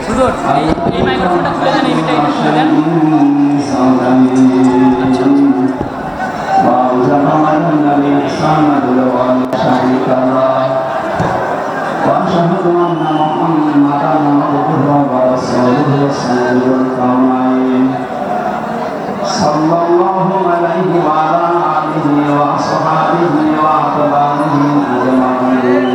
হুজুর এই মাইক্রোফোনটা খুলে দেন, এই মিটাই খুলে দেন। sallallahu alaihi wa ala alihi wa ashabihi wa atba'ihi ajma'in.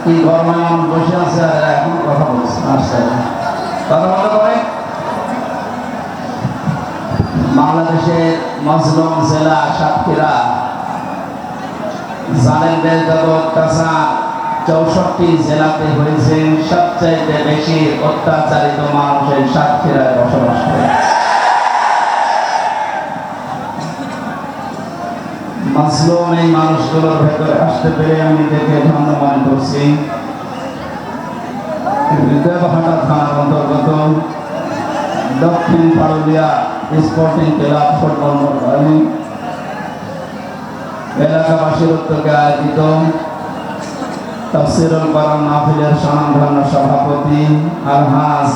কি গরম বসে আছে আর এখন কথা বলছে কথা বলতে পারে। বাংলাদেশের মজলুম জেলা সাতক্ষীরা জালেমদের যত অত্যাচার 64 জেলাতে হয়েছে, সবচাইতে বেশি অত্যাচারিত মানুষের সাতক্ষীরায় বসবাস করে। মাজলুম এই মানুষগুলোর ভেতরে আসতে পেরে আমি দেখে ধন্য মনে করছি। দেবহাটা থানার অন্তর্গত দক্ষিণ পারুলিয়া স্পোর্টিং ক্লাব ফুটবল ময়দানে এলাকাবাসীর উদ্যোগে আয়োজিত তাফসীরুল কোরআন মাহফিলের স্বনামধন্য সভাপতি আলহাজ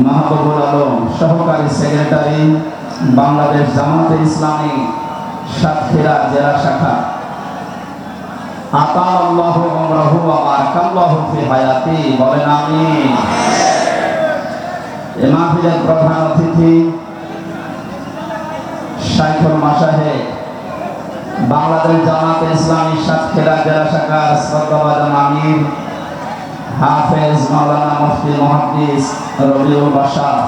মাহবুবুল আলম, সহকারী সেক্রেটারি, বাংলাদেশ জামাতে ইসলামী সাতক্ষীরা জেলা শাখা, আতাল্লাহু উমরাহু ওয়া বারাকাল্লাহু ফি হায়াতি, বলেন আমিন। এই মাহফিলের প্রধান অতিথি শাইখুল মাশায়েখ বাংলাদেশ জামাতে ইসলামী সাতক্ষীরা জেলা শাখার শ্রদ্ধাভাজন আমির হাফেজ মাওলানা মুফতি মুহাদ্দিস রবিউল বাশার,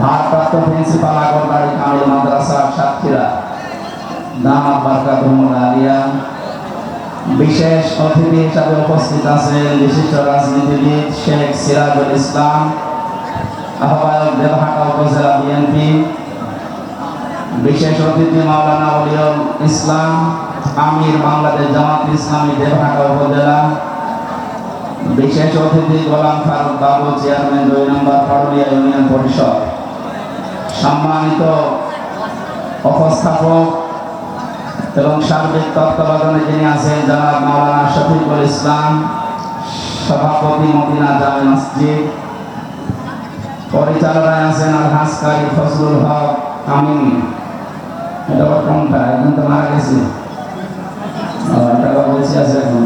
ভারপ্রাপ্ত প্রিন্সিপাল আগরবাড়ি কামিল মাদ্রাসা সাতক্ষীরা দামাত বারকাতুহুল আলিয়া, বিশেষ অতিথি হিসাবে উপস্থিত আছেন বিশিষ্ট রাজনীতিবিদ শেখ সিরাজুল ইসলাম, আহ্বায়ক দেবহাটা উপজেলা বিএনপি, বিশেষ অতিথি মাওলানা ওলিউল ইসলাম আমির বাংলাদেশ জামাত ইসলামী দেবহাটা উপজেলা, বিশেষ অতিথি গোলাম ফারুক বাবু চেয়ারম্যান 2 নম্বর পারুলিয়া ইউনিয়ন পরিষদ, সম্মানিত উপস্থাপক এবং সার্বিক তত্ত্বাবধানে যিনি আছেন জনাব মাওলানা শফিকুল ইসলাম, সভাপতি মদিনা জামে মসজিদ, পরিচালনায় আছেন আলহাজ কারি ফজলুল হক আমিনী। এটা কোনটা? এখন তো মারা গেছি, এটা বলছি আছে এখন।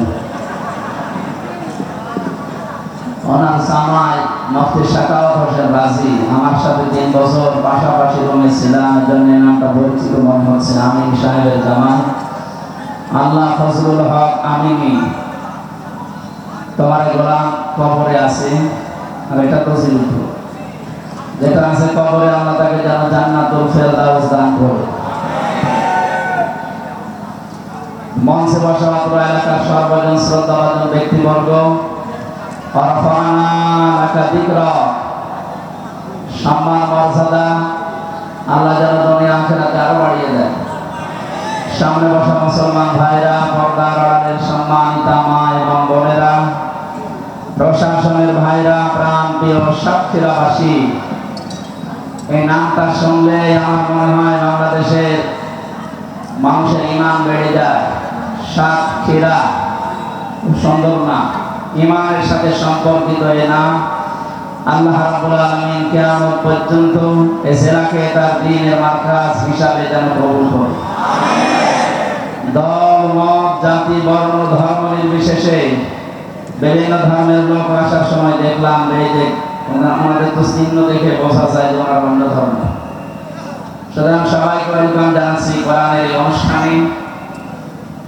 ওনার সামাই মুফতি শাকাওয়াত হোসেন রাজি আমার সাথে 3 বছর পাশাপাশি রুমে ছিলাম, এর জন্য নামটা পরিচিত মনে হচ্ছে। আমিন সাহেবের জামাই আল্লাহ ফজলুল হক আমিনী, তোমার গোলাম কবরে আছে, আর এটা তো জীবিত, যেটা আছে কবরে আল্লাহ তাকে যেন জান্নাতুল ফেরদাউস দান করে। মঞ্চে বসা অত্র এলাকার সর্বজন শ্রদ্ধাভাজন ব্যক্তিবর্গ, সম্মান মর্যাদা আল্লাহ যেন দুনিয়া আখিরাতে আরো বাড়িয়ে দেয়। সামনে বসা মুসলমান ভাইরা, পর্দার আড়ালের সম্মানিতা মা এবং বোনেরা, প্রশাসনের ভাইরা, প্রাণ প্রিয় সাতক্ষীরাবাসী, এই নামটা শুনলে আমার মনে হয় বাংলাদেশের মানুষের ইমান বেড়ে যায়। সাতক্ষীরা খুব সুন্দর নাম, ইমানের সাথে সম্পর্কিত এই নাম। আল্লাহ রাব্বুল আলামিন কিয়ামত পর্যন্ত এই জেলাকে তার দ্বীনের মারকাজ হিসাবে যেন কবুল করে। দল মত জাতি বর্ণ ধর্ম নির্বিশেষে বিভিন্ন ধর্মের লোক আসার সময় দেখলাম এই যে আমাদের তো চিহ্ন দেখে বোঝা যায় যে ওরা অন্য ধর্ম। সুতরাং সবাইকে ওয়েলকাম জানাচ্ছি কোরআনের এই অনুষ্ঠানে।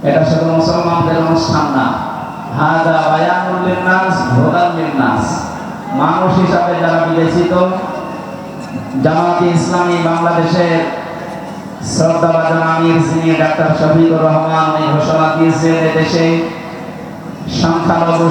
এটা শুধু মুসলমানদের অনুষ্ঠান না, হাদা বায়ানুল লিন্নাস হুদাল লিন্নাস। মানুষ হিসাবে যারা বিবেচিত, জামাত ইসলামী বাংলাদেশের শ্রদ্ধাভাজন আমির যিনি ডাক্তার শফিকুর রহমান ঘোষণা দিয়েছেন এদেশে সংখ্যালঘু